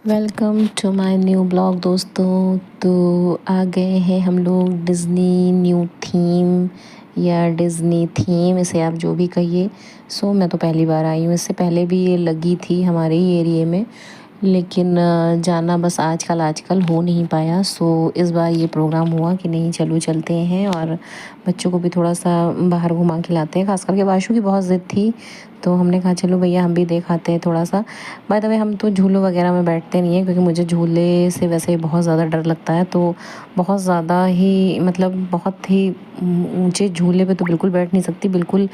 Welcome to my new blog दोस्तों। तो आ गए हैं हम लोग डिज़नी न्यू थीम या डिज़नी थीम, इसे आप जो भी कहिए। मैं तो पहली बार आई हूँ। इससे पहले भी ये लगी थी हमारे ही एरिए में, लेकिन जाना बस आजकल हो नहीं पाया। इस बार ये प्रोग्राम हुआ कि नहीं, चलो चलते हैं और बच्चों को भी थोड़ा सा बाहर घुमा के लाते हैं। खास करके वाशु की बहुत ज़िद थी, तो हमने कहा चलो भैया हम भी देख आते हैं थोड़ा सा। बाय द वे, हम तो झूलों वगैरह में बैठते नहीं हैं क्योंकि मुझे झूले से वैसे ही बहुत ज़्यादा डर लगता है। तो बहुत ज़्यादा ही मतलब बहुत ही ऊंचे झूले पे तो बिल्कुल बैठ नहीं सकती। बिल्कुल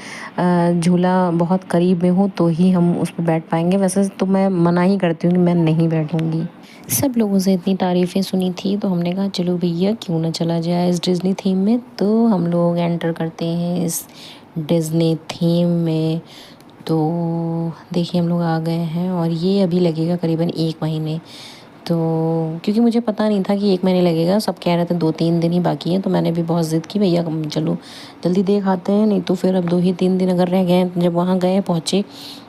झूला बहुत करीब में हो तो ही हम उस पर बैठ पाएंगे। वैसे तो मैं मना ही करती हूँ कि मैं नहीं बैठूंगी। सब लोगों से इतनी तारीफ़ें सुनी थी तो हमने कहा चलो भैया क्यों ना चला जाए इस डिज़नी थीम में। तो हम लोग एंटर करते हैं इस डिज़नी थीम में। तो देखिए हम लोग आ गए हैं और ये अभी लगेगा करीबन 1 महीने। तो क्योंकि मुझे पता नहीं था कि 1 महीने लगेगा, सब कह रहे थे 2-3 दिन ही बाकी हैं, तो मैंने भी बहुत ज़िद की भैया चलो जल्दी देख आते हैं, नहीं तो फिर अब 2 ही 3 दिन अगर रह गए। जब वहाँ गए पहुँचे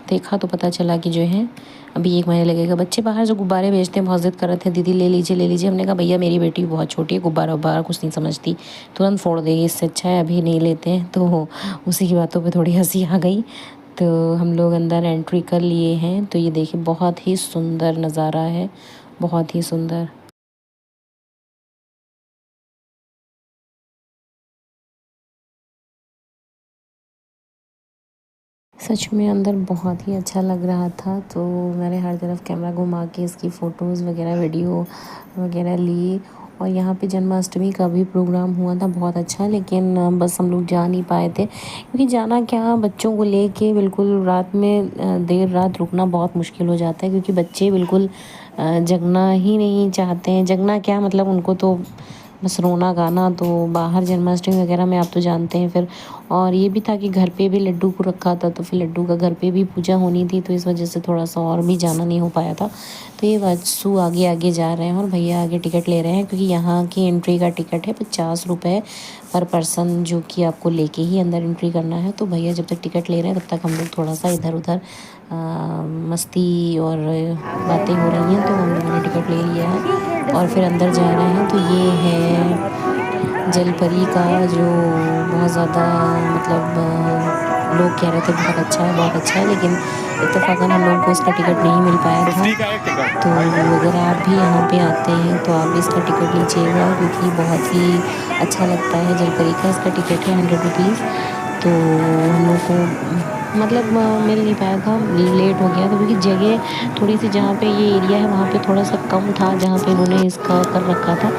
देखा तो पता चला कि जो है अभी 1 महीने लगेगा। बच्चे बाहर जो गुब्बारे बेचते हैं बहुत ज़िद कर रहे थे, दीदी ले लीजिए ले लीजिए। हमने कहा भैया मेरी बेटी बहुत छोटी है, गुब्बारा उब्बारा कुछ नहीं समझती, तुरंत फोड़ देगी, इससे अच्छा है अभी नहीं लेते हैं। तो उसी की बातों पे थोड़ी हंसी आ गई। तो हम लोग अंदर एंट्री कर लिए हैं। तो ये देखिए बहुत ही सुंदर नज़ारा है, बहुत ही सुंदर। सच में अंदर बहुत ही अच्छा लग रहा था। तो मैंने हर तरफ कैमरा घुमा के इसकी फ़ोटोज़ वगैरह वीडियो वगैरह ली। और यहाँ पे जन्माष्टमी का भी प्रोग्राम हुआ था बहुत अच्छा, लेकिन बस हम लोग जा नहीं पाए थे क्योंकि जाना क्या, बच्चों को लेके बिल्कुल रात में देर रात रुकना बहुत मुश्किल हो जाता है क्योंकि बच्चे बिल्कुल जगना ही नहीं चाहते हैं। जगना क्या मतलब, उनको तो बस रोना गाना। तो बाहर जन्माष्टमी वगैरह में आप तो जानते हैं फिर। और ये भी था कि घर पे भी लड्डू को रखा था, तो फिर लड्डू का घर पे भी पूजा होनी थी, तो इस वजह से थोड़ा सा और भी जाना नहीं हो पाया था। तो ये वासु आगे आगे जा रहे हैं और भैया आगे टिकट ले रहे हैं क्योंकि यहाँ की एंट्री का टिकट है 50 रुपये पर पर्सन, जो कि आपको लेके ही अंदर एंट्री करना है। तो भैया जब तक टिकट ले रहे हैं तब तक हम लोग थोड़ा सा इधर उधर मस्ती और बातें हो रही हैं। तो हम लोगों ने टिकट ले लिया है और फिर अंदर जा रहे हैं। तो ये है जलपरी का, जो बहुत ज़्यादा मतलब लोग कह रहे थे बहुत अच्छा है बहुत अच्छा है, लेकिन इत्तेफाकन हम लोगों को इसका टिकट नहीं मिल पाया था। तो अगर आप भी यहाँ पे आते हैं तो आप भी इसका टिकट लीजिएगा क्योंकि बहुत ही अच्छा लगता है। जलपरी का इसका टिकट है 100 रुपीज़। तो हम लोग को मतलब मिल नहीं पाया था, लेट हो गया था क्योंकि जगह थोड़ी सी, जहाँ पे ये एरिया है वहाँ पे थोड़ा सा कम था जहाँ पे इन्होंने इसका कर रखा था।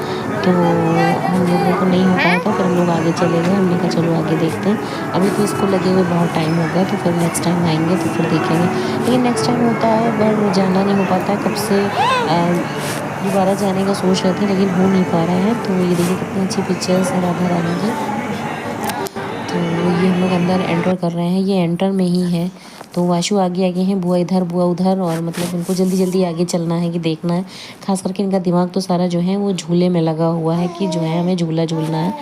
तो हम लोगों को नहीं हो पाया था, फिर हम लोग आगे चले गए। हमने कहा चलो आगे देखते हैं, अभी तो इसको लगे हुए बहुत टाइम हो गया, तो फिर नेक्स्ट टाइम आएंगे तो फिर देखेंगे। लेकिन नेक्स्ट टाइम होता है पर जाना नहीं हो पाता है। कब से दोबारा जाने का सोच रहे थे लेकिन हो नहीं पा रहा है। तो ये देखिए कितनी अच्छी पिक्चर्स है राधा रानी की। तो ये हम लोग अंदर एंटर कर रहे हैं, ये एंटर में ही है। तो वाशु आगे आगे हैं, बुआ इधर बुआ उधर, और मतलब उनको जल्दी जल्दी आगे चलना है कि देखना है। खास करके इनका दिमाग तो सारा जो है वो झूले में लगा हुआ है कि जो है हमें झूला झूलना है।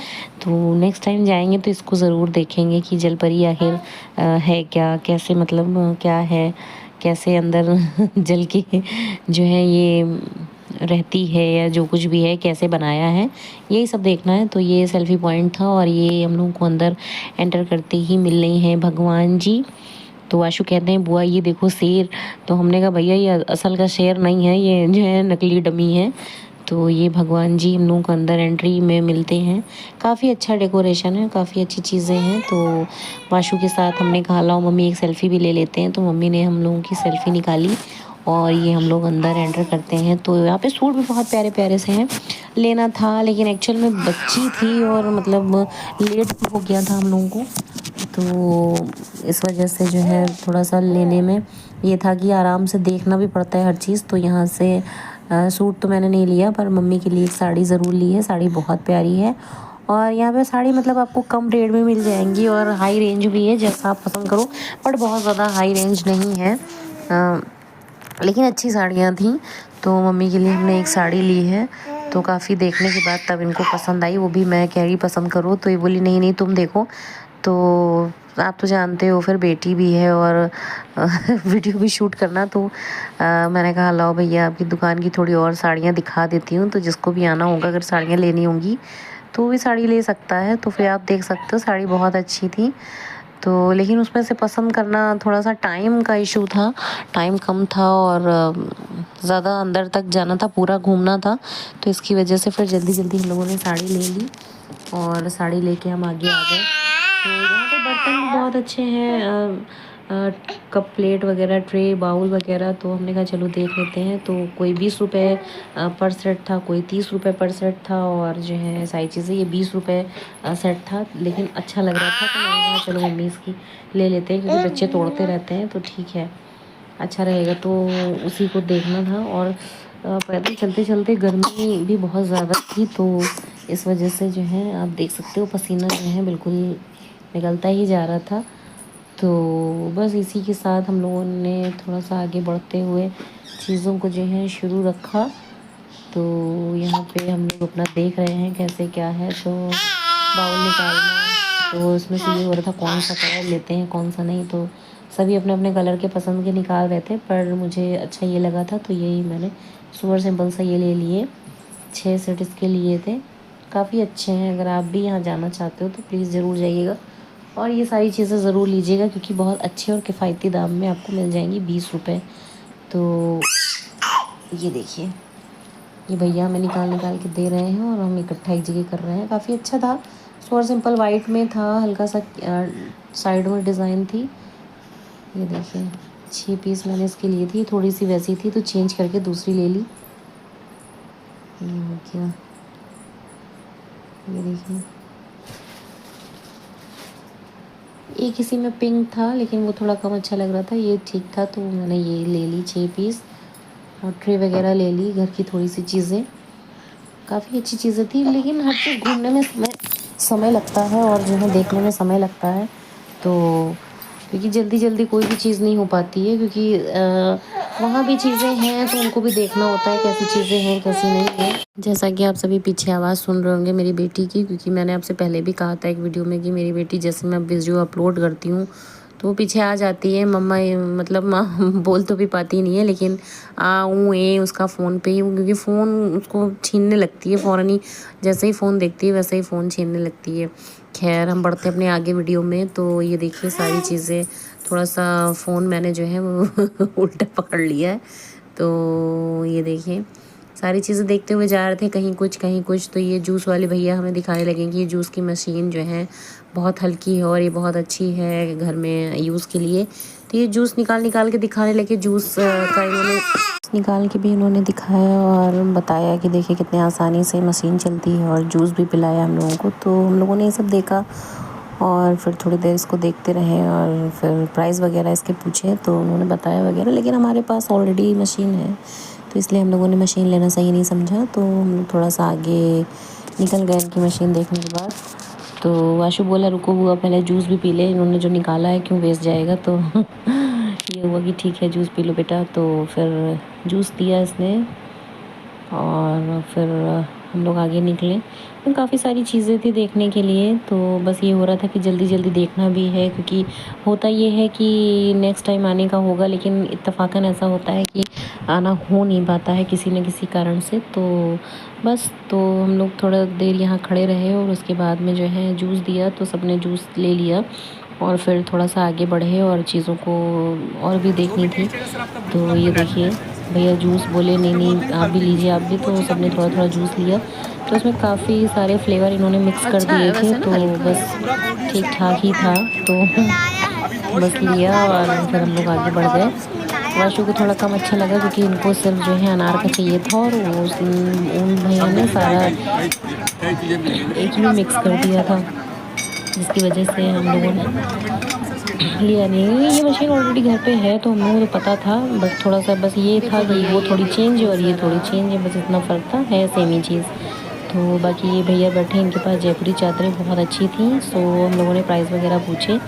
तो नेक्स्ट टाइम जाएंगे तो इसको ज़रूर देखेंगे कि जलपरी आखिर है क्या, कैसे मतलब क्या है, कैसे अंदर जल के जो है ये रहती है या जो कुछ भी है कैसे बनाया है, यही सब देखना है। तो ये सेल्फी पॉइंट था और ये हम लोगों को अंदर एंटर करते ही मिल रही हैं भगवान जी। तो आशु कहते हैं बुआ ये देखो शेर। तो हमने कहा भैया ये असल का शेर नहीं है, ये जो है नकली डमी है। तो ये भगवान जी हम लोगों को अंदर एंट्री में मिलते हैं। काफ़ी अच्छा डेकोरेशन है, काफ़ी अच्छी चीज़ें हैं। तो वाशु के साथ हमने कहा लाओ मम्मी एक सेल्फ़ी भी ले लेते हैं, तो मम्मी ने हम लोगों की सेल्फ़ी निकाली और ये हम लोग अंदर एंटर करते हैं। तो यहाँ पे सूट भी बहुत प्यारे प्यारे से हैं, लेना था लेकिन एक्चुअल में बच्ची थी और मतलब लेट भी हो गया था हम लोगों को। तो इस वजह से जो है थोड़ा सा लेने में ये था कि आराम से देखना भी पड़ता है हर चीज़। तो यहाँ से सूट तो मैंने नहीं लिया पर मम्मी के लिए एक साड़ी ज़रूर ली है। साड़ी बहुत प्यारी है और यहाँ पे साड़ी मतलब आपको कम रेट में मिल जाएंगी और हाई रेंज भी है, जैसा आप पसंद करो। बट बहुत ज़्यादा हाई रेंज नहीं है, लेकिन अच्छी साड़ियाँ थी। तो मम्मी के लिए हमने एक साड़ी ली है। तो काफ़ी देखने के बाद तब इनको पसंद आई, वो भी मैं कह रही पसंद करो, तो ये बोली नहीं नहीं तुम देखो। तो आप तो जानते हो फिर बेटी भी है और वीडियो भी शूट करना, तो मैंने कहा लाओ भैया आपकी दुकान की थोड़ी और साड़ियाँ दिखा देती हूँ, तो जिसको भी आना होगा अगर साड़ियाँ लेनी होंगी तो भी साड़ी ले सकता है। तो फिर आप देख सकते हो साड़ी बहुत अच्छी थी, तो लेकिन उसमें से पसंद करना थोड़ा सा टाइम का इशू था, टाइम कम था और ज़्यादा अंदर तक जाना था, पूरा घूमना था, तो इसकी वजह से फिर जल्दी जल्दी हम लोगों ने साड़ी ले ली और साड़ी लेके हम आगे आ गए। तो यहाँ पे बर्तन भी बहुत अच्छे हैं, कप प्लेट वगैरह, ट्रे बाउल वगैरह, तो हमने कहा चलो देख लेते हैं। तो कोई 20 रुपये पर सेट था, कोई 30 रुपये पर सेट था, और जो है सारी चीज़ें ये 20 रुपये सेट था, लेकिन अच्छा लग रहा था तो मैंने कहा चलो मम्मी इसकी ले लेते हैं, क्योंकि बच्चे तोड़ते रहते हैं तो ठीक है अच्छा रहेगा, तो उसी को देखना था। और पैदल चलते चलते गर्मी भी बहुत ज़्यादा थी, तो इस वजह से जो है आप देख सकते हो पसीना जो है बिल्कुल निकलता ही जा रहा था। तो बस इसी के साथ हम लोगों ने थोड़ा सा आगे बढ़ते हुए चीज़ों को जो है शुरू रखा। तो यहाँ पे हम लोग अपना देख रहे हैं कैसे क्या है, तो बाउल निकालना, तो उसमें से ये हो रहा था कौन सा कलर लेते हैं कौन सा नहीं, तो सभी अपने अपने कलर के पसंद के निकाल रहे थे, पर मुझे अच्छा ये लगा था तो यही मैंने सुपर सिंपल सा ये ले लिए। 6 सेट इसके लिए थे, काफ़ी अच्छे हैं। अगर आप भी यहाँ जाना चाहते हो तो प्लीज़ ज़रूर जाइएगा और ये सारी चीज़ें ज़रूर लीजिएगा, क्योंकि बहुत अच्छे और किफ़ायती दाम में आपको मिल जाएंगी, 20 रुपये। तो ये देखिए ये भैया हमें निकाल निकाल के दे रहे हैं और हम इकट्ठा एक जगह कर रहे हैं। काफ़ी अच्छा था, सुपर सिंपल वाइट में था, हल्का सा साइड में डिज़ाइन थी। ये देखिए 6 पीस मैंने इसके लिए थी, थोड़ी सी वैसी थी तो चेंज करके दूसरी ले ली। ये हो गया, ये देखिए एक इसी में पिंक था लेकिन वो थोड़ा कम अच्छा लग रहा था, ये ठीक था तो मैंने ये ले ली 6 पीस। और ट्रे वगैरह ले ली, घर की थोड़ी सी चीज़ें, काफ़ी अच्छी चीज़ें थी। लेकिन हर चीज़ घूमने में समय लगता है और जो है देखने में समय लगता है, तो क्योंकि जल्दी जल्दी कोई भी चीज़ नहीं हो पाती है, क्योंकि वहाँ भी चीज़ें हैं तो उनको भी देखना होता है कैसी चीज़ें हैं कैसी नहीं है। जैसा कि आप सभी पीछे आवाज़ सुन रहे होंगे मेरी बेटी की, क्योंकि मैंने आपसे पहले भी कहा था एक वीडियो में कि मेरी बेटी जैसे मैं वीडियो अपलोड करती हूँ तो वो पीछे आ जाती है, मम्मा मतलब माँ बोल तो भी पाती नहीं है, लेकिन उसका फ़ोन पे ही, क्योंकि फ़ोन उसको छीनने लगती है फ़ौरन ही, जैसे ही फ़ोन देखती है वैसे ही फ़ोन छीनने लगती है। खैर हम बढ़ते अपने आगे वीडियो में। तो ये देखिए सारी चीज़ें, थोड़ा सा फ़ोन मैंने जो है वो उल्टा पकड़ लिया है, तो ये देखिए सारी चीज़ें देखते हुए जा रहे थे, कहीं कुछ। तो ये जूस वाले भैया हमें दिखाने लगे कि ये जूस की मशीन जो है बहुत हल्की है और ये बहुत अच्छी है घर में यूज़ के लिए। तो ये जूस निकाल के दिखाने लगे, जूस का इन्होंने निकाल के भी इन्होंने दिखाया और बताया कि देखिए कितने आसानी से मशीन चलती है, और जूस भी पिलाया हम लोगों को। तो हम लोगों ने ये सब देखा और फिर थोड़ी देर इसको देखते रहे और फिर प्राइस वगैरह इसके पूछे तो उन्होंने बताया वगैरह, लेकिन हमारे पास ऑलरेडी मशीन है तो इसलिए हम लोगों ने मशीन लेना सही नहीं समझा, तो हम लोग थोड़ा सा आगे निकल गए इनकी मशीन देखने के बाद। तो आशु बोला रुको बुआ पहले जूस भी पी ले, इन्होंने जो निकाला है क्यों वेस्ट जाएगा, तो ये हुआ कि ठीक है जूस पी लो बेटा। तो फिर जूस दिया इसने और फिर हम लोग आगे निकले। तो काफ़ी सारी चीज़ें थी देखने के लिए, तो बस ये हो रहा था कि जल्दी जल्दी देखना भी है, क्योंकि होता ये है कि नेक्स्ट टाइम आने का होगा, लेकिन इत्तेफाकन ऐसा होता है कि आना हो नहीं पाता है किसी न किसी कारण से। तो बस तो हम लोग थोड़ा देर यहाँ खड़े रहे और उसके बाद में जो है जूस दिया तो सबने जूस ले लिया और फिर थोड़ा सा आगे बढ़े और चीज़ों को और भी देखनी थी। तो ये देखिए भैया जूस बोले नहीं आप भी लीजिए आप भी, तो सबने थोड़ा थोड़ा जूस लिया। तो उसमें काफ़ी सारे फ्लेवर इन्होंने मिक्स कर दिए थे, तो बस ठीक ठाक ही था, तो बस लिया और फिर हम लोग आगे बढ़ गए। वाशु को थोड़ा कम अच्छा लगा क्योंकि इनको सिर्फ जो है अनार का चाहिए था, और उन भैया ने सारा एक में मिक्स कर दिया था, जिसकी वजह से हम लोगों ने लिया नहीं। ये मशीन ऑलरेडी घर पे है तो हम लोगों को पता था, बस थोड़ा सा बस ये था कि वो थोड़ी चेंज है और ये थोड़ी चेंज है, बस इतना फ़र्क था, है सेम ही चीज़। तो बाकी ये भैया बैठे, इनके पास जयपुरी चादरें बहुत अच्छी थी, सो हम लोगों ने प्राइस वगैरह पूछे।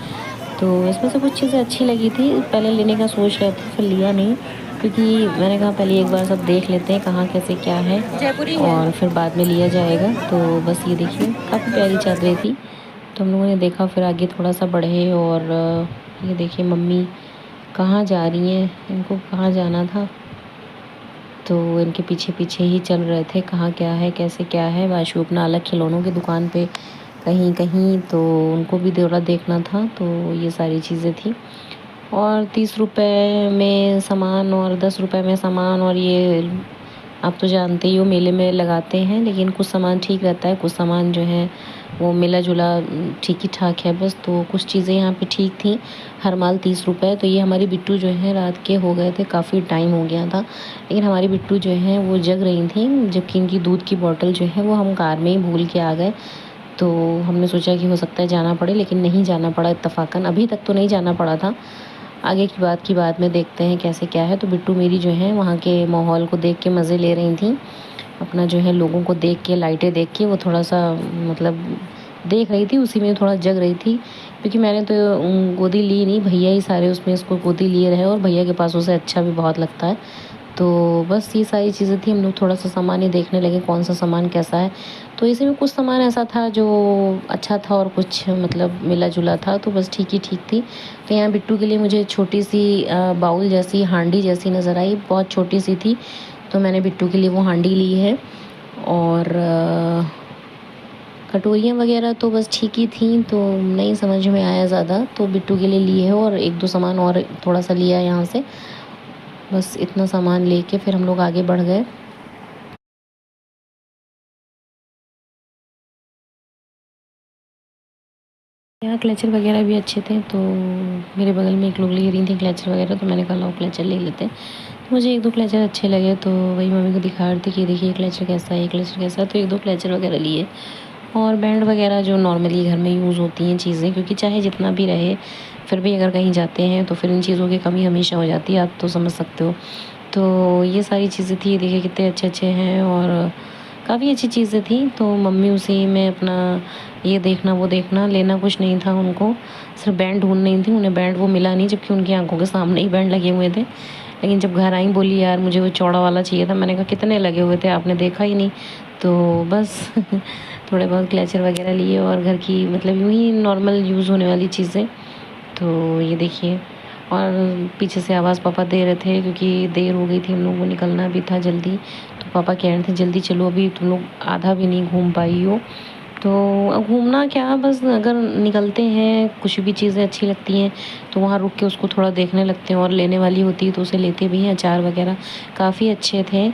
तो इसमें से कुछ चीज़ें अच्छी लगी थी, पहले लेने का सोच रहे थे फिर लिया नहीं, क्योंकि मैंने कहा पहले एक बार सब देख लेते हैं कहाँ कैसे क्या है और फिर बाद में लिया जाएगा। तो बस ये देखिए काफ़ी प्यारी चादरें थी, तो हम लोगों ने देखा, फिर आगे थोड़ा सा बढ़े और ये देखिए मम्मी कहाँ जा रही हैं, इनको कहाँ जाना था। तो इनके पीछे पीछे ही चल रहे थे, कहाँ क्या है कैसे क्या है। वाशु अपना अलग खिलौनों की दुकान पे कहीं कहीं, तो उनको भी दौरा देखना था। तो ये सारी चीज़ें थी। और 30 रुपए में सामान और 10 रुपए में सामान, और ये आप तो जानते ही हो मेले में लगाते हैं, लेकिन कुछ सामान ठीक रहता है, कुछ सामान जो है वो मिला जुला ठीक ही ठाक है बस। तो कुछ चीज़ें यहाँ पे ठीक थी। हर माल 30 रुपए। तो ये हमारी बिट्टू जो है रात के हो गए थे, काफ़ी टाइम हो गया था, लेकिन हमारी बिट्टू जो है वो जग रही थी, जबकि इनकी दूध की बोतल जो है वो हम कार में ही भूल के आ गए। तो हमने सोचा कि हो सकता है जाना पड़े, लेकिन नहीं जाना पड़ा इत्तेफाकन। अभी तक तो नहीं जाना पड़ा था, आगे की बात में देखते हैं कैसे क्या है। तो बिट्टू मेरी जो है वहाँ के माहौल को देख के मज़े ले रही थी, अपना जो है लोगों को देख के, लाइटें देख के वो थोड़ा सा मतलब देख रही थी, उसी में थोड़ा जग रही थी। क्योंकि मैंने तो गोदी ली नहीं, भैया ही सारे उसमें इसको गोदी लिए रहे, और भैया के पास उसे अच्छा भी बहुत लगता है। तो बस ये सारी चीज़ें थी। हम लोग थोड़ा सा सामान ही देखने लगे, कौन सा सामान कैसा है। तो इसी में कुछ सामान ऐसा था जो अच्छा था और कुछ मतलब मिला जुला था, तो बस ठीक ही ठीक थी। तो यहाँ बिट्टू के लिए मुझे छोटी सी बाउल जैसी, हांडी जैसी नज़र आई, बहुत छोटी सी थी। तो मैंने बिट्टू के लिए वो हांडी ली है। और कटोरियाँ वगैरह तो बस ठीक ही थी, तो नहीं समझ में आया ज़्यादा, तो बिट्टू के लिए लिए है। और एक दो सामान और थोड़ा सा लिया यहाँ से, बस इतना सामान लेके फिर हम लोग आगे बढ़ गए। यहाँ क्लचर वगैरह भी अच्छे थे, तो मेरे बगल में एक लोग ले रही थी क्लचर वगैरह, तो मैंने कहा लो क्लचर ले लेते हैं। तो मुझे एक दो क्लचर अच्छे लगे, तो वही मम्मी को दिखा रही थी कि देखिए क्लचर कैसा है, क्लचर कैसा है। तो एक दो क्लचर वगैरह लिए, और बैंड वगैरह जो नॉर्मली घर में यूज़ होती हैं चीज़ें, क्योंकि चाहे जितना भी रहे फिर भी अगर कहीं जाते हैं तो फिर इन चीज़ों की कमी हमेशा हो जाती है, आप तो समझ सकते हो। तो ये सारी चीज़ें थी, देखिए कितने अच्छे अच्छे हैं और काफ़ी अच्छी चीज़ें थी। तो मम्मी उसी में अपना ये देखना वो देखना, लेना कुछ नहीं था उनको, सिर्फ बैंड ढूंढ नहीं थी, उन्हें बैंड वो मिला नहीं, जबकि उनकी आंखों के सामने ही बैंड लगे हुए थे। लेकिन जब घर आई बोली यार मुझे वो चौड़ा वाला चाहिए था। मैंने कहा कितने लगे हुए थे, आपने देखा ही नहीं। तो बस थोड़े बहुत क्लचर वगैरह लिए, और घर की मतलब यूँ ही नॉर्मल यूज़ होने वाली चीज़ें। तो ये देखिए, और पीछे से आवाज़ पापा दे रहे थे, क्योंकि देर हो गई थी, हम लोगों को निकलना भी था जल्दी। तो पापा कह रहे थे जल्दी चलो, अभी तुम लोग आधा भी नहीं घूम पाई हो। तो घूमना क्या, बस अगर निकलते हैं कुछ भी चीज़ें अच्छी लगती हैं तो वहाँ रुक के उसको थोड़ा देखने लगते हैं, और लेने वाली होती है तो उसे लेते भी हैं। अचार वगैरह काफ़ी अच्छे थे।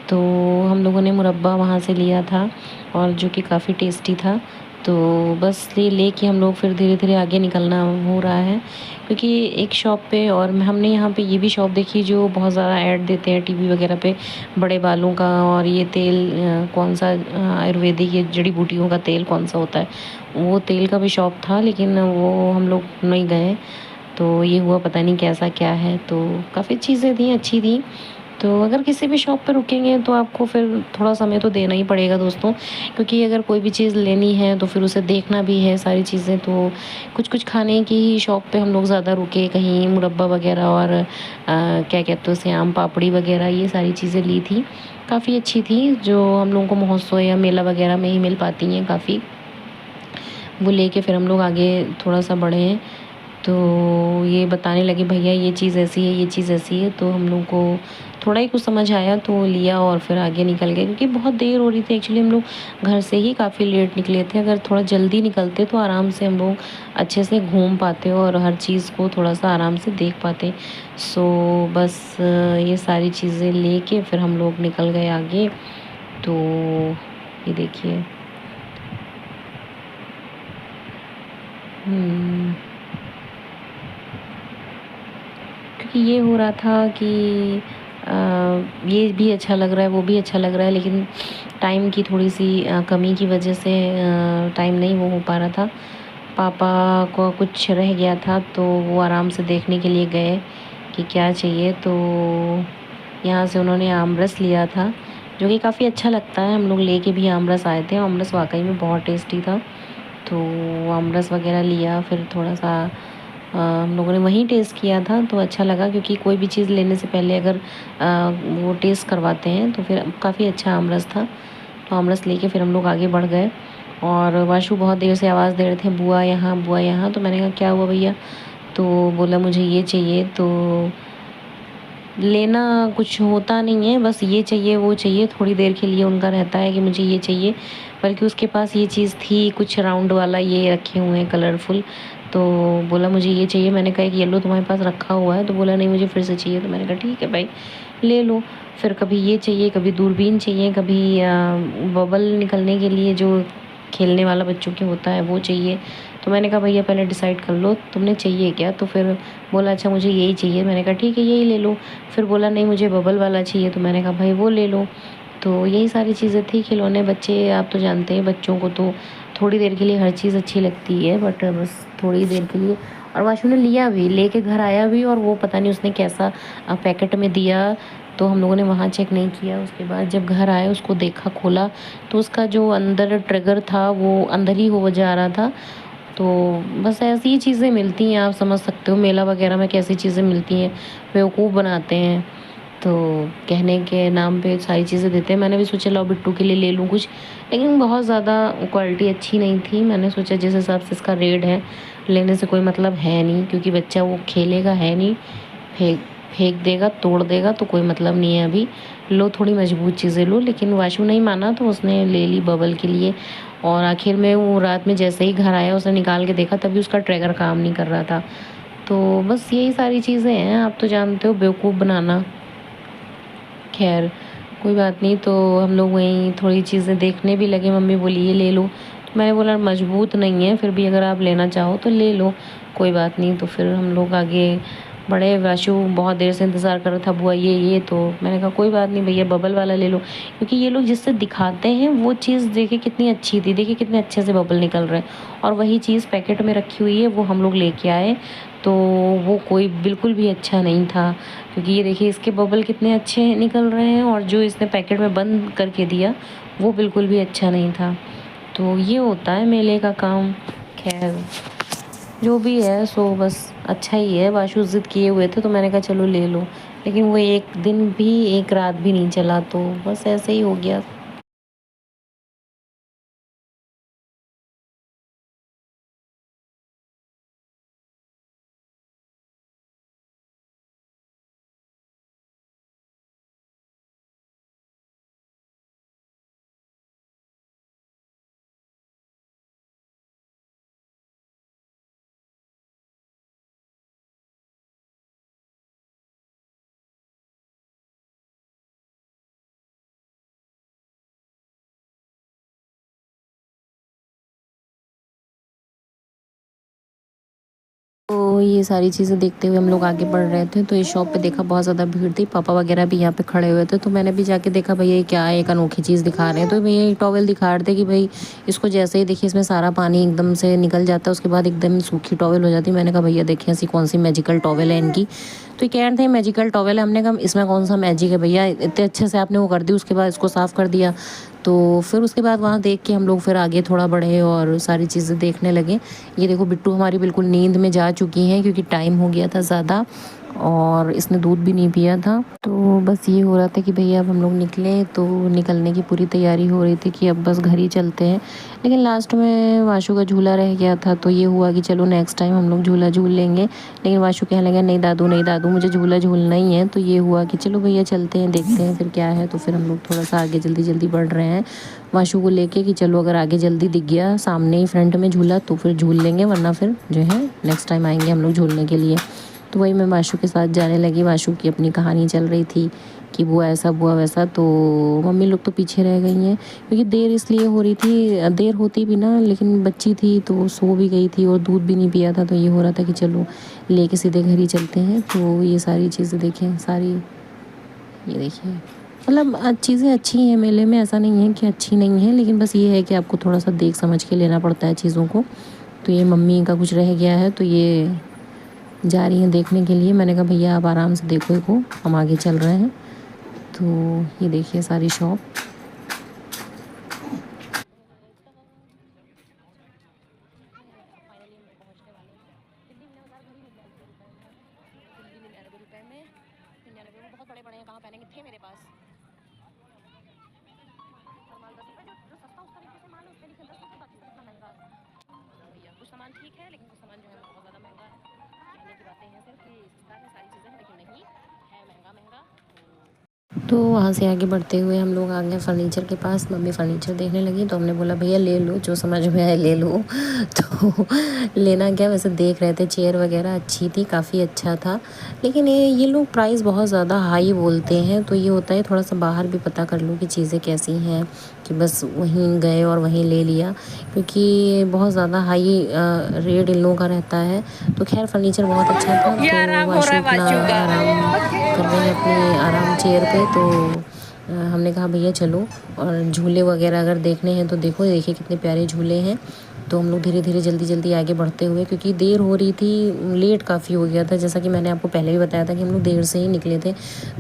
तो हम लोगों ने मुरब्बा वहाँ से लिया था, और जो कि काफ़ी टेस्टी था। तो बस ये लेके हम लोग फिर धीरे धीरे आगे निकलना हो रहा है, क्योंकि एक शॉप पे, और हमने यहाँ पे ये भी शॉप देखी जो बहुत ज़्यादा ऐड देते हैं टीवी वगैरह पे, बड़े बालों का, और ये तेल कौन सा आयुर्वेदिक, ये जड़ी बूटियों का तेल कौन सा होता है, वो तेल का भी शॉप था, लेकिन वो हम लोग नहीं गए। तो ये हुआ पता नहीं कैसा क्या है। तो काफ़ी चीज़ें थी, अच्छी थी। तो अगर किसी भी शॉप पे रुकेंगे तो आपको फिर थोड़ा समय तो देना ही पड़ेगा दोस्तों, क्योंकि अगर कोई भी चीज़ लेनी है तो फिर उसे देखना भी है सारी चीज़ें। तो कुछ कुछ खाने की ही शॉप पे हम लोग ज़्यादा रुके, कहीं मुरब्बा वगैरह और क्या कहते हैं उसे, आम पापड़ी वगैरह, ये सारी चीज़ें ली थी। काफ़ी अच्छी थी, जो हम लोगों को महोत्सव या मेला वगैरह में ही मिल पाती हैं काफ़ी। वो लेके फिर हम लोग आगे थोड़ा सा बढ़े हैं। तो ये बताने लगे भैया ये चीज़ ऐसी है, ये चीज़ ऐसी है। तो हम लोग को थोड़ा ही कुछ समझ आया तो लिया, और फिर आगे निकल गए, क्योंकि बहुत देर हो रही थी। एक्चुअली हम लोग घर से ही काफ़ी लेट निकले थे, अगर थोड़ा जल्दी निकलते तो आराम से हम लोग अच्छे से घूम पाते और हर चीज़ को थोड़ा सा आराम से देख पाते। सो बस ये सारी चीज़ें लेके फिर हम लोग निकल गए आगे। तो ये देखिए, क्योंकि ये हो रहा था कि ये भी अच्छा लग रहा है, वो भी अच्छा लग रहा है, लेकिन टाइम की थोड़ी सी कमी की वजह से टाइम नहीं वो हो पा रहा था। पापा को कुछ रह गया था, तो वो आराम से देखने के लिए गए कि क्या चाहिए। तो यहाँ से उन्होंने आमरस लिया था, जो कि काफ़ी अच्छा लगता है। हम लोग लेके भी आमरस आए थे, आमरस वाकई में बहुत टेस्टी था। तो आमरस वगैरह लिया, फिर थोड़ा सा हम लोगों ने वहीं टेस्ट किया था, तो अच्छा लगा, क्योंकि कोई भी चीज़ लेने से पहले अगर वो टेस्ट करवाते हैं तो फिर काफ़ी अच्छा आमरस था। तो आमरस लेके फिर हम लोग आगे बढ़ गए, और वाशु बहुत देर से आवाज़ दे रहे थे बुआ यहाँ बुआ यहाँ। तो मैंने कहा क्या हुआ भैया? तो बोला मुझे ये चाहिए। तो लेना कुछ होता नहीं है, बस ये चाहिए वो चाहिए, थोड़ी देर के लिए उनका रहता है कि मुझे ये चाहिए। बल्कि उसके पास ये चीज़ थी कुछ राउंड वाला, ये रखे हुए हैं कलरफुल। तो बोला मुझे ये चाहिए। मैंने कहा कि येलो तुम्हारे पास रखा हुआ है? तो बोला नहीं मुझे फिर से चाहिए। तो मैंने कहा ठीक है भाई ले लो। फिर कभी ये चाहिए, कभी दूरबीन चाहिए, कभी बबल निकलने के लिए जो खेलने वाला बच्चों के होता है वो चाहिए। तो मैंने कहा भैया पहले डिसाइड कर लो तुमने चाहिए क्या? तो फिर बोला अच्छा मुझे यही चाहिए। मैंने कहा ठीक है यही ले लो। फिर बोला नहीं मुझे बबल वाला चाहिए। तो मैंने कहा भाई वो ले लो। तो यही सारी चीज़ें थी। खिलौने बच्चे आप तो जानते हैं बच्चों को तो थोड़ी देर के लिए हर चीज़ अच्छी लगती है, बट बस थोड़ी देर के लिए। और वाशु ने लिया भी, लेके घर आया भी, और वो पता नहीं उसने कैसा पैकेट में दिया। तो हम लोगों ने वहाँ चेक नहीं किया। उसके बाद जब घर आए उसको देखा, खोला, तो उसका जो अंदर ट्रिगर था वो अंदर ही हो जा रहा था। तो बस ऐसी ही चीज़ें मिलती हैं, आप समझ सकते हो मेला वगैरह में कैसी चीज़ें मिलती हैं, बेवकूफ़ बनाते हैं। तो कहने के नाम पे सारी चीज़ें देते हैं। मैंने भी सोचा लाओ बिट्टू के लिए ले लूँ कुछ, लेकिन बहुत ज़्यादा क्वालिटी अच्छी नहीं थी। मैंने सोचा जिस हिसाब से इसका रेट है लेने से कोई मतलब है नहीं, क्योंकि बच्चा वो खेलेगा है नहीं, फेंक फेंक देगा, तोड़ देगा, तो कोई मतलब नहीं है अभी। लो थोड़ी मजबूत चीज़ें लो। लेकिन वाशु नहीं माना तो उसने ले ली बबल के लिए। और आखिर में वो रात में जैसे ही घर आया उसने निकाल के देखा, तभी उसका ट्रैगर काम नहीं कर रहा था। तो बस यही सारी चीज़ें हैं, आप तो जानते हो बेवकूफ़ बनाना। खैर कोई बात नहीं। तो हम लोग वहीं थोड़ी चीज़ें देखने भी लगे। मम्मी बोली ये ले लो। तो मैंने बोला मजबूत नहीं है, फिर भी अगर आप लेना चाहो तो ले लो, कोई बात नहीं। तो फिर हम लोग आगे बड़े। वाशु बहुत देर से इंतज़ार कर रहा था बुआ ये। तो मैंने कहा कोई बात नहीं भैया बबल वाला ले लो, क्योंकि ये लोग जिससे दिखाते हैं वो चीज़ देखिए कितनी अच्छी थी, देखिए कितने अच्छे से बबल निकल रहे हैं। और वही चीज़ पैकेट में रखी हुई है वो हम लोग लेके आए, तो वो कोई बिल्कुल भी अच्छा नहीं था। क्योंकि ये देखिए इसके बबल कितने अच्छे निकल रहे हैं, और जो इसने पैकेट में बंद करके दिया वो बिल्कुल भी अच्छा नहीं था। तो ये होता है मेले का काम। खैर जो भी है सो बस अच्छा ही है। वाशु ज़िद किए हुए थे तो मैंने कहा चलो ले लो, लेकिन वो एक दिन भी एक रात भी नहीं चला, तो बस ऐसे ही हो गया। तो ये सारी चीज़ें देखते हुए हम लोग आगे बढ़ रहे थे, तो इस शॉप पे देखा बहुत ज़्यादा भीड़ थी, पापा वगैरह भी यहाँ पे खड़े हुए थे। तो मैंने भी जाके देखा भैया ये क्या है, एक अनोखी चीज़ दिखा रहे हैं। तो भैया एक टॉवल दिखा रहे थे कि भाई इसको जैसे ही देखिए इसमें सारा पानी एकदम से निकल जाता है, उसके बाद एकदम सूखी टॉवल हो जाती है। मैंने कहा भैया देखिए ऐसी कौन सी मैजिकल टॉवल है इनकी। तो ये कह रहे थे मैजिकल टॉवल है। हमने कहा इसमें कौन सा मैजिक है भैया, इतने अच्छे से आपने वो कर दी, उसके बाद इसको साफ़ कर दिया। तो फिर उसके बाद वहाँ देख के हम लोग फिर आगे थोड़ा बढ़े और सारी चीज़ें देखने लगे। ये देखो बिट्टू हमारी बिल्कुल नींद में जा चुकी हैं, क्योंकि टाइम हो गया था ज़्यादा और इसने दूध भी नहीं पिया था। तो बस ये हो रहा था कि भैया अब हम लोग निकले, तो निकलने की पूरी तैयारी हो रही थी कि अब बस घर ही चलते हैं। लेकिन लास्ट में वाशु का झूला रह गया था, तो ये हुआ कि चलो नेक्स्ट टाइम हम लोग झूला झूल लेंगे। लेकिन वाशु कहने लगा नहीं दादू नहीं दादू मुझे झूला झूलना ही है। तो ये हुआ कि चलो भैया चलते हैं, देखते हैं फिर क्या है। तो फिर हम लोग थोड़ा सा आगे जल्दी जल्दी बढ़ रहे हैं वाशु को लेके कि चलो अगर आगे जल्दी दिख गया सामने ही फ्रंट में झूला तो फिर झूल लेंगे, वरना फिर जो है नेक्स्ट टाइम आएंगे हम लोग झूलने के लिए। तो वही मैं वाशु के साथ जाने लगी। वाशु की अपनी कहानी चल रही थी कि बुआ ऐसा बुआ वैसा। तो मम्मी लोग तो पीछे रह गई हैं, क्योंकि देर इसलिए हो रही थी, देर होती भी ना, लेकिन बच्ची थी तो सो भी गई थी और दूध भी नहीं पिया था। तो ये हो रहा था कि चलो लेके सीधे घर ही चलते हैं। तो ये सारी चीज़ें देखें सारी, ये देखिए मतलब चीज़ें अच्छी हैं मेले में, ऐसा नहीं है कि अच्छी नहीं है, लेकिन बस ये है कि आपको थोड़ा सा देख समझ के लेना पड़ता है चीज़ों को। तो ये मम्मी का कुछ रह गया है तो ये जा रही हैं देखने के लिए। मैंने कहा भैया आप आराम से देखो इसको, हम आगे चल रहे हैं। तो ये देखिए सारी शॉप। बहुत बड़े बड़े हैं, कहाँ पहनेंगे, थे मेरे पास। और माल 10 रुपए जो जो सस्ता उस तरीके से माल है उस पे लिखे 10 रुपए, बाकी तो वहाँ से आगे बढ़ते हुए हम लोग आ गए फर्नीचर के पास। मम्मी फर्नीचर देखने लगी तो हमने बोला भैया ले लो, जो समझ में आए ले लो। तो लेना क्या, वैसे देख रहे थे, चेयर वगैरह अच्छी थी, काफ़ी अच्छा था। लेकिन ये लोग प्राइस बहुत ज़्यादा हाई बोलते हैं, तो ये होता है थोड़ा सा बाहर भी पता कर लो कि चीज़ें कैसी हैं, कि बस वहीं गए और वहीं ले लिया, क्योंकि बहुत ज़्यादा हाई रेट इन लोगों का रहता है। तो खैर फर्नीचर बहुत अच्छा था। तो वाशु अपना आराम कर रहे हैं अपनी आराम चेयर पे। तो हमने कहा भैया चलो, और झूले वगैरह अगर देखने हैं तो देखो, देखिए कितने प्यारे झूले हैं। तो हम लोग धीरे धीरे जल्दी जल्दी आगे बढ़ते हुए, क्योंकि देर हो रही थी, लेट काफ़ी हो गया था, जैसा कि मैंने आपको पहले भी बताया था कि हम लोग देर से ही निकले थे।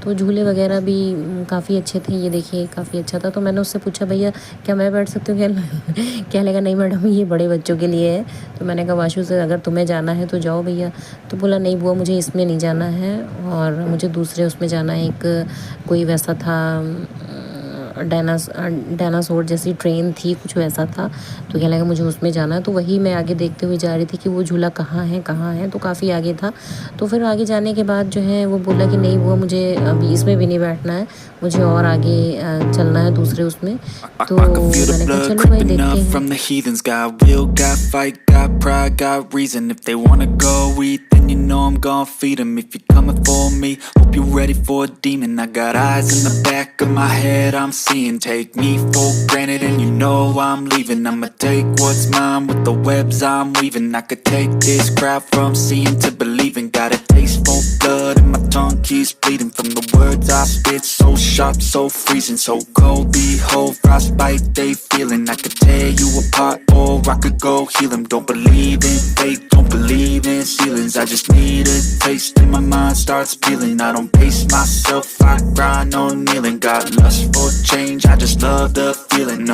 तो झूले वगैरह भी काफ़ी अच्छे थे, ये देखिए काफ़ी अच्छा था। तो मैंने उससे पूछा भैया क्या मैं बैठ सकती हूँ, क्या लगा नहीं मैडम ये बड़े बच्चों के लिए है। तो मैंने कहा वाशु से अगर तुम्हें जाना है तो जाओ भैया। तो बोला नहीं बुआ मुझे इसमें नहीं जाना है, और मुझे दूसरे उसमें जाना है, एक कोई वैसा था डायनासोर जैसी ट्रेन थी, कुछ वैसा था। तो कहने लगा मुझे उसमें जाना है। तो वही मैं आगे देखते हुए जा रही थी कि वो झूला कहाँ है कहाँ है, तो काफ़ी आगे था। तो फिर आगे जाने के बाद जो है वो बोला कि नहीं वो मुझे अभी इसमें भी नहीं बैठना है, मुझे और आगे चलना है दूसरे उसमें। तो मैंने कहा चलो भाई देखते हैं। You know I'm gon' feed 'em if you're coming for me. Hope you're ready for a demon. I got eyes in the back of my head, I'm seeing. Take me for granted and you know I'm leaving. I'ma take what's mine with the webs I'm weaving. I could take this crowd from seeing to believing. Got a taste for blood and my tongue keeps bleeding. From the words I spit, so sharp, so freezing. So cold, behold, frostbite they feeling. I could tear you apart or I could go heal them. Don't believe in fate, don't believe in ceilings. I just need a taste and my mind starts peeling. I don't pace myself, I grind on kneeling. Got lust for change, I just love the feeling.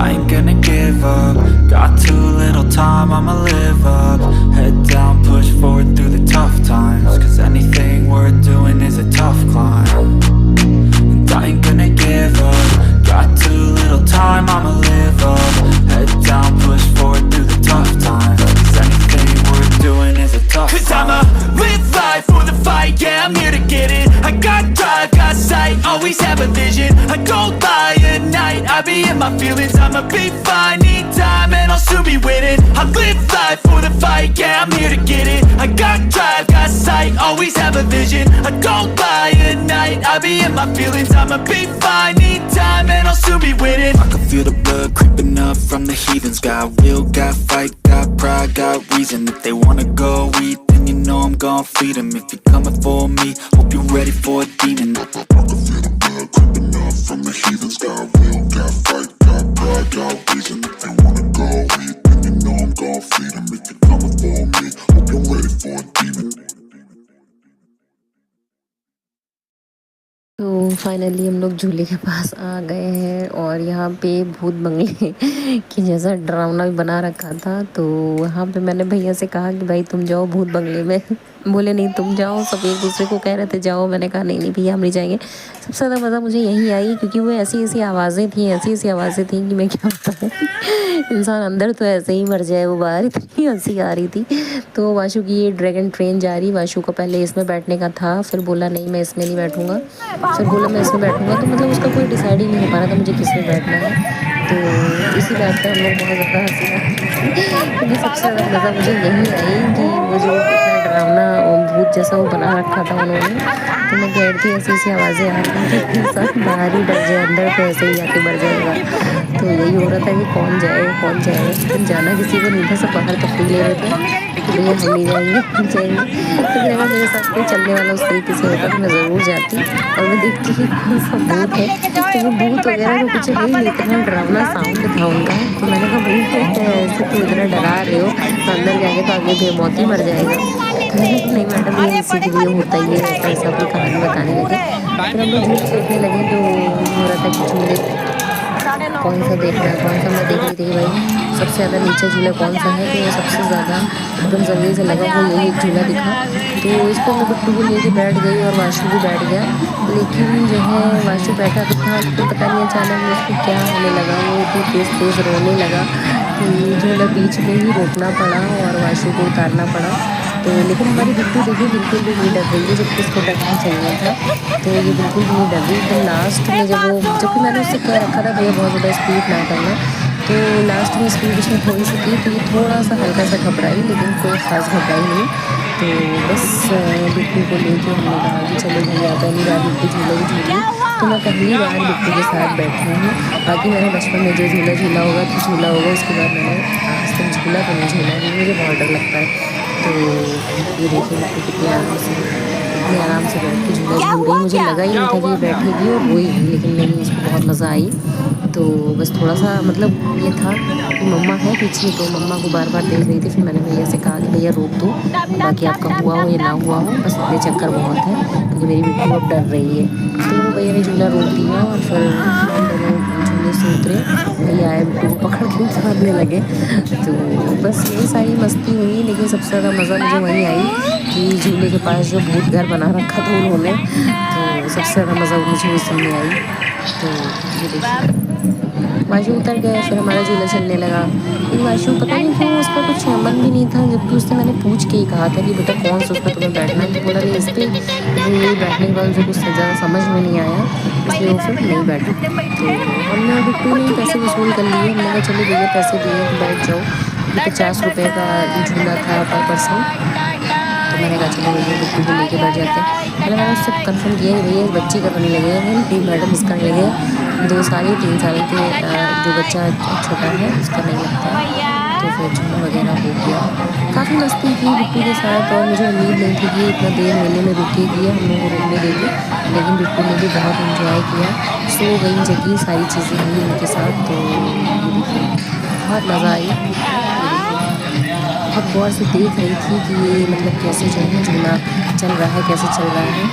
I ain't gonna give up. Got too little time, I'ma live up. Head down, push forward through the tough times. Cause anything worth doing is a tough climb. And I ain't gonna give up. Got too little time, I'ma live up. Head down, push forward through the tough times. Cause anything worth doing is a tough climb. Cause I'ma live life for the fight, yeah I'm here to get it. I got drive, got sight, always have a vision. I don't lie at night, I be in my feelings. I'ma be fine, need time and I'll soon be winning. I live life for the fight, yeah I'm here to get it. I got drive, got sight, always have a vision. I don't lie at night, I be in my feelings. I'ma be fine, need time and I'll soon be winning. I can feel the blood creeping up from the heathens. Got will, got fight, got pride, got reason. If they wanna go eat, then you know I'm gon' feed 'em. If you're coming for me, hope you're ready for a demon. I can feel the blood creeping up from the heathens. Got will, got fight, got pride, got reason. If they wanna go eat, then you know I'm gon' feed 'em. If you're coming for me, hope you're ready for a demon. तो finally हम लोग झूले के पास आ गए हैं, और यहाँ पे भूत बंगले की जैसा डरावना भी बना रखा था। तो वहाँ पे मैंने भैया से कहा कि भाई तुम जाओ भूत बंगले में। बोले नहीं तुम जाओ, सब एक दूसरे को कह रहे थे जाओ। मैंने कहा नहीं नहीं भैया हम नहीं जाएंगे। सबसे ज़्यादा मज़ा मुझे यही आई, क्योंकि वो ऐसी ऐसी आवाज़ें थी, ऐसी ऐसी आवाज़ें थी कि मैं क्या बताऊँ। इंसान अंदर तो ऐसे ही मर जाए, वो बाहर इतनी हंसी आ रही थी। तो वाशु की ये ड्रैगन ट्रेन जा रही, वाशु को पहले इसमें बैठने का था, फिर बोला नहीं मैं इसमें नहीं बैठूँगा, फिर बोला मैं इसमें बैठूँगा। तो मतलब उसका कोई डिसाइड ही नहीं हो पा रहा था मुझे किस में बैठना है। तो इसी बात पर हम लोग बहुत ज़्यादा हंसी, क्योंकि सबसे ज़्यादा मज़ा मुझे यही आई कि वो जो इतना डरावना भूत जैसा वो बना रखा था उन्होंने। तो मैं कह रही थी ऐसी ऐसी आवाज़ें आ रही थी कि इंसान बाहर ही डर जाए, अंदर तो ऐसे ही आके मर जाएगा। तो यही हो रहा था कि कौन जाए कौन जाए, लेकिन जाना किसी को नहीं था, सब बाहर तफरीह ले रहे थे कि भैया हम नहीं जाएंगे हम जाएंगे। लेकिन अगर मेरे साथ कोई चलने वाला उस तरीके से होता तो मैं ज़रूर जाती और मैं देखती कि कौन सा भूत है। तो वो भूत वगैरह तो कुछ है ही, इतना डरावना साउंड था उनका। तो मैंने कहा भूत ऐसे तो इतना डरा रहे हो, तो अंदर जाएंगे तो आगे फिर मौत ही मर जाएगा। नहीं मैडम ये इसी के लिए होता ही है, ऐसा अपनी कहानी बताने लगे। फिर हम लोग झूले देखने लगे, तो हो रहा था कि झूले कौन सा देखना है कौन सा। मैं देख रही थी कि भाई सबसे ज़्यादा नीचे झूला कौन सा है, तो वो सबसे ज़्यादा एकदम जल्दी से लगा वो यही एक झूला दिखा। तो इस पर मैं गुट्टू को लेके बैठ गई और वाशु भी बैठ गया। लेकिन जो है वाशु बैठा तो था, तो पता नहीं अचानक उसको क्या होने लगा, वो इतनी तेज़ तेज़ रोने लगा कि झूला बीच में ही रोकना पड़ा और वाशु को उतारना पड़ा। तो लेकिन हमारी बिट्टू देखिए बिल्कुल भी नहीं डर रही है, जबकि उसको डरना चाहिए था। तो ये बिल्कुल भी नहीं डर रही। एकदम लास्ट में जबकि मैंने उससे कह रखा था भैया बहुत ज़्यादा स्पीड ना करना, तो लास्ट में स्पीड उसने थोड़ी सी की, तो ये थोड़ा सा हल्का सा घबराई, लेकिन कोई ख़ास घबराई नहीं। तो बस बिट्टू को लेके हमने कहा कि चलो भैया, पहली बार बिट्टू झूला भी झूली, तो मैं पहली बार बिट्टू के साथ बैठी हूँ। बाकी मैंने बचपन में जो झूला झूला होगा तो झूला होगा, उसके बाद मैंने आज तक झूला तो नहीं झूला है, मुझे बहुत डर लगता है। तो ये देखिए बिट्टू कितने आराम से बैठ के झूला झूल रही है। मुझे लगा ही नहीं था कि ये बैठेगी और रोएगी, लेकिन नहीं, इसको बहुत मज़ा आई। तो बस थोड़ा सा मतलब ये था कि मम्मा है पीछे, तो मम्मा को बार बार देख रही थी। फिर मैंने भैया से कहा कि भैया रोक दो, बाकी आपका हुआ हो या ना हुआ हो, बस इतने चक्कर बहुत है, क्योंकि मेरी बिट्टू अब डर रही है। तो भैया ने झूला रोक दिया और फिर हम दोनों झूले से उतरे। भैया आए, बिट्टू को पकड़ के उतारने लगे। तो बस यही सारी मस्ती हुई, लेकिन सबसे ज़्यादा मज़ा मुझे वहीं आई कि झूले के पास जो भूत घर बना रखा था उन्होंने, तो सबसे ज़्यादा मज़ा मुझे उस समय आई। तो ये देखिए वाशु उतर गए, फिर हमारा झूला चलने लगा। लेकिन वाशु पता नहीं क्यों उसका कुछ मन भी नहीं था, जबकि उससे मैंने पूछ के ही कहा था कि बेटा कौन सा उस पर तुम्हें बैठना है, तो बोला नहीं इस पर। ये बैठने के बाद उसे कुछ ज़्यादा समझ में नहीं आया, इसलिए वो फिर नहीं बैठा। तो हमने बिट्टू ने पैसे वसूल कर लिए। हमने कहा चलो भैया पैसे दिए तो बैठ जाओ। ये 50 रुपये का झूला था पर पर्सन। तो मैंने कहा चलो भैया बिट्टू को लेके बैठ जाते हैं। पहले मैंने उससे कंफर्म किया कि भैया बच्ची का तो नहीं लगेगा, नहीं मैडम इसका नहीं लगेगा, 2 साल या 3 साल के जो बच्चा छोटा है उसका नहीं लगता है। तो फिर झूला वगैरह हो गया, काफ़ी मस्ती की बिट्टू के साथ। और मुझे उम्मीद नहीं थी कि इतना देर मेले में रुकेगी, हम लोग को रुकने देगी, लेकिन बिट्टू ने भी बहुत इंजॉय किया, सो गई जगी, सारी चीज़ें हुई उनके साथ। तो ये देखिए बहुत मज़ा आई। बहुत गौर से देख रही थी कि ये मतलब कैसे जो है झूला चल रहा है, कैसे चल रहा है।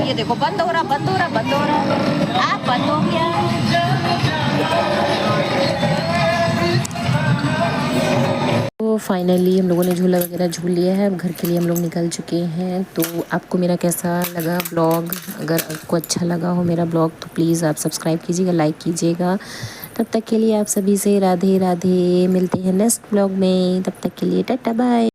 ये देखो बंद हो रहा आप बंद हो गया। तो फाइनली हम लोगों ने झूला वगैरह झूल लिया है, अब घर के लिए हम लोग निकल चुके हैं। तो आपको मेरा कैसा लगा ब्लॉग? अगर आपको अच्छा लगा हो मेरा ब्लॉग तो प्लीज़ आप सब्सक्राइब कीजिएगा, लाइक कीजिएगा। तब तक के लिए आप सभी से राधे राधे, मिलते हैं नेक्स्ट ब्लॉग में। तब तक के लिए टाटा बाय।